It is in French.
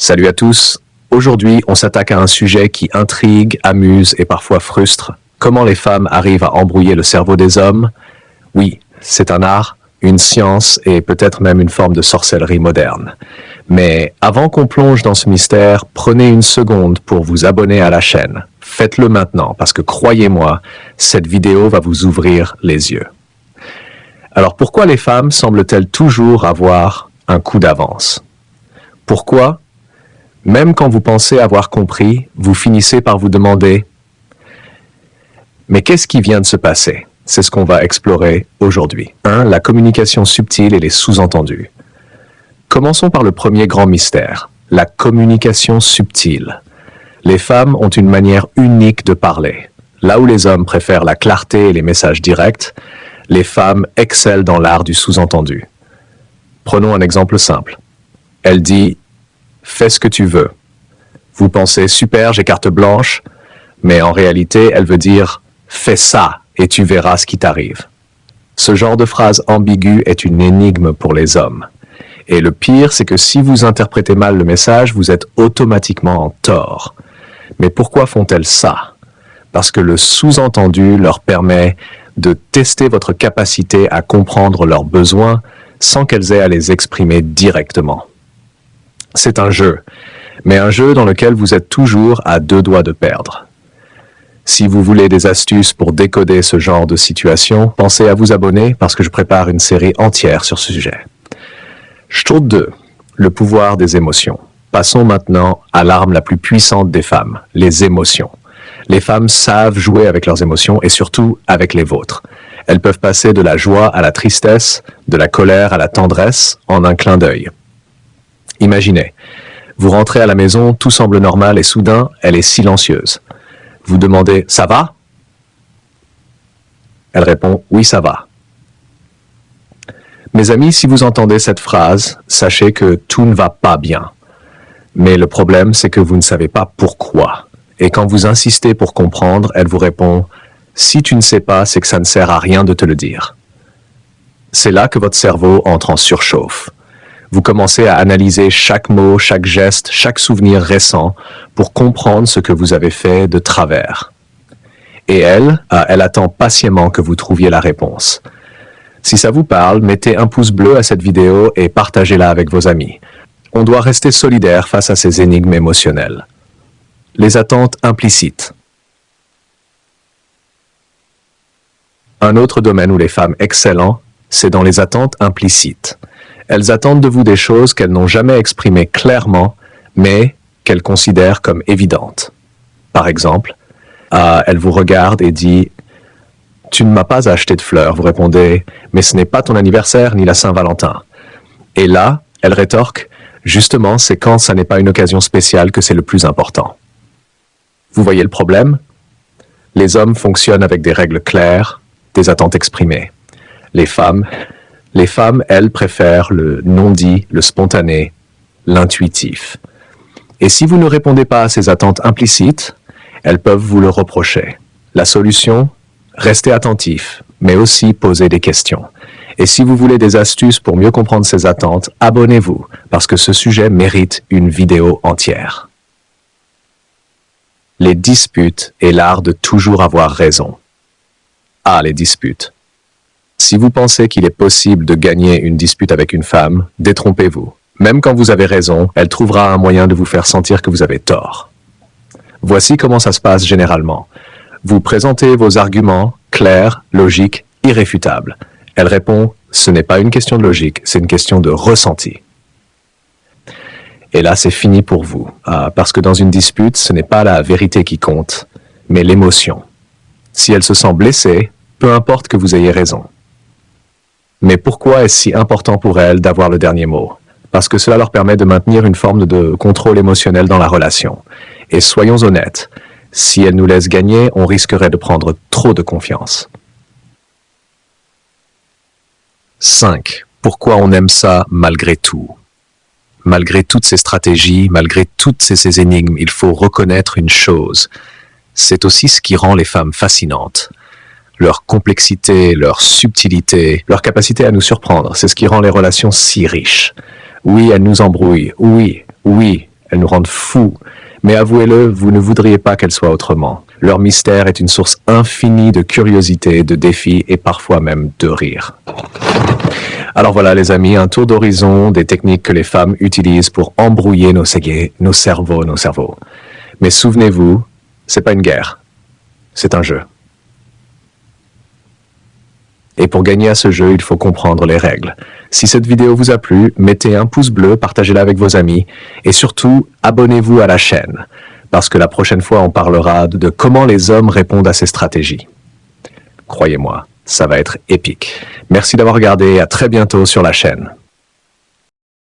Salut à tous. Aujourd'hui, on s'attaque à un sujet qui intrigue, amuse et parfois frustre. Comment les femmes arrivent à embrouiller le cerveau des hommes? Oui, c'est un art, une science et peut-être même une forme de sorcellerie moderne. Mais avant qu'on plonge dans ce mystère, prenez une seconde pour vous abonner à la chaîne. Faites-le maintenant parce que croyez-moi, cette vidéo va vous ouvrir les yeux. Alors pourquoi les femmes semblent-elles toujours avoir un coup d'avance? Pourquoi, même quand vous pensez avoir compris, vous finissez par vous demander « Mais qu'est-ce qui vient de se passer ?» C'est ce qu'on va explorer aujourd'hui. 1. La communication subtile et les sous-entendus. Commençons par le premier grand mystère, la communication subtile. Les femmes ont une manière unique de parler. Là où les hommes préfèrent la clarté et les messages directs, les femmes excellent dans l'art du sous-entendu. Prenons un exemple simple. Elle dit « Fais ce que tu veux ». Vous pensez « Super, j'ai carte blanche », mais en réalité, elle veut dire « Fais ça et tu verras ce qui t'arrive ». Ce genre de phrase ambiguë est une énigme pour les hommes. Et le pire, c'est que si vous interprétez mal le message, vous êtes automatiquement en tort. Mais pourquoi font-elles ça? Parce que le sous-entendu leur permet de tester votre capacité à comprendre leurs besoins sans qu'elles aient à les exprimer directement. C'est un jeu, mais un jeu dans lequel vous êtes toujours à deux doigts de perdre. Si vous voulez des astuces pour décoder ce genre de situation, pensez à vous abonner parce que je prépare une série entière sur ce sujet. Chose 2. Le pouvoir des émotions. Passons maintenant à l'arme la plus puissante des femmes, les émotions. Les femmes savent jouer avec leurs émotions et surtout avec les vôtres. Elles peuvent passer de la joie à la tristesse, de la colère à la tendresse en un clin d'œil. Imaginez, vous rentrez à la maison, tout semble normal et soudain, elle est silencieuse. Vous demandez « Ça va ?» Elle répond « Oui, ça va ». Mes amis, si vous entendez cette phrase, sachez que tout ne va pas bien. Mais le problème, c'est que vous ne savez pas pourquoi. Et quand vous insistez pour comprendre, elle vous répond « Si tu ne sais pas, c'est que ça ne sert à rien de te le dire ». C'est là que votre cerveau entre en surchauffe. Vous commencez à analyser chaque mot, chaque geste, chaque souvenir récent pour comprendre ce que vous avez fait de travers. Et elle attend patiemment que vous trouviez la réponse. Si ça vous parle, mettez un pouce bleu à cette vidéo et partagez-la avec vos amis. On doit rester solidaire face à ces énigmes émotionnelles. Les attentes implicites. Un autre domaine où les femmes excellent, c'est dans les attentes implicites. Elles attendent de vous des choses qu'elles n'ont jamais exprimées clairement, mais qu'elles considèrent comme évidentes. Par exemple, elle vous regarde et dit « Tu ne m'as pas acheté de fleurs », vous répondez « Mais ce n'est pas ton anniversaire ni la Saint-Valentin ». Et là, elle rétorque « Justement, c'est quand ça n'est pas une occasion spéciale que c'est le plus important ». Vous voyez le problème? Les hommes fonctionnent avec des règles claires, des attentes exprimées. Les femmes, elles, préfèrent le non-dit, le spontané, l'intuitif. Et si vous ne répondez pas à ces attentes implicites, elles peuvent vous le reprocher. La solution? Restez attentif, mais aussi posez des questions. Et si vous voulez des astuces pour mieux comprendre ces attentes, abonnez-vous, parce que ce sujet mérite une vidéo entière. Les disputes et l'art de toujours avoir raison. Ah, les disputes. Si vous pensez qu'il est possible de gagner une dispute avec une femme, détrompez-vous. Même quand vous avez raison, elle trouvera un moyen de vous faire sentir que vous avez tort. Voici comment ça se passe généralement. Vous présentez vos arguments clairs, logiques, irréfutables. Elle répond « Ce n'est pas une question de logique, c'est une question de ressenti ». Et là, c'est fini pour vous. Parce que dans une dispute, ce n'est pas la vérité qui compte, mais l'émotion. Si elle se sent blessée, peu importe que vous ayez raison. Mais pourquoi est-ce si important pour elle d'avoir le dernier mot? Parce que cela leur permet de maintenir une forme de contrôle émotionnel dans la relation. Et soyons honnêtes, si elle nous laisse gagner, on risquerait de prendre trop de confiance. 5. Pourquoi on aime ça malgré tout? Malgré toutes ces stratégies, malgré toutes ces énigmes, il faut reconnaître une chose. C'est aussi ce qui rend les femmes fascinantes. Leur complexité, leur subtilité, leur capacité à nous surprendre, c'est ce qui rend les relations si riches. Oui, elles nous embrouillent. Oui, Elles nous rendent fous. Mais avouez-le, vous ne voudriez pas qu'elles soient autrement. Leur mystère est une source infinie de curiosité, de défis et parfois même de rire. Alors voilà les amis, un tour d'horizon des techniques que les femmes utilisent pour embrouiller nos cerveaux. Mais souvenez-vous, c'est pas une guerre, c'est un jeu. Et pour gagner à ce jeu, il faut comprendre les règles. Si cette vidéo vous a plu, mettez un pouce bleu, partagez-la avec vos amis et surtout, abonnez-vous à la chaîne parce que la prochaine fois, on parlera de comment les hommes répondent à ces stratégies. Croyez-moi, ça va être épique. Merci d'avoir regardé et à très bientôt sur la chaîne.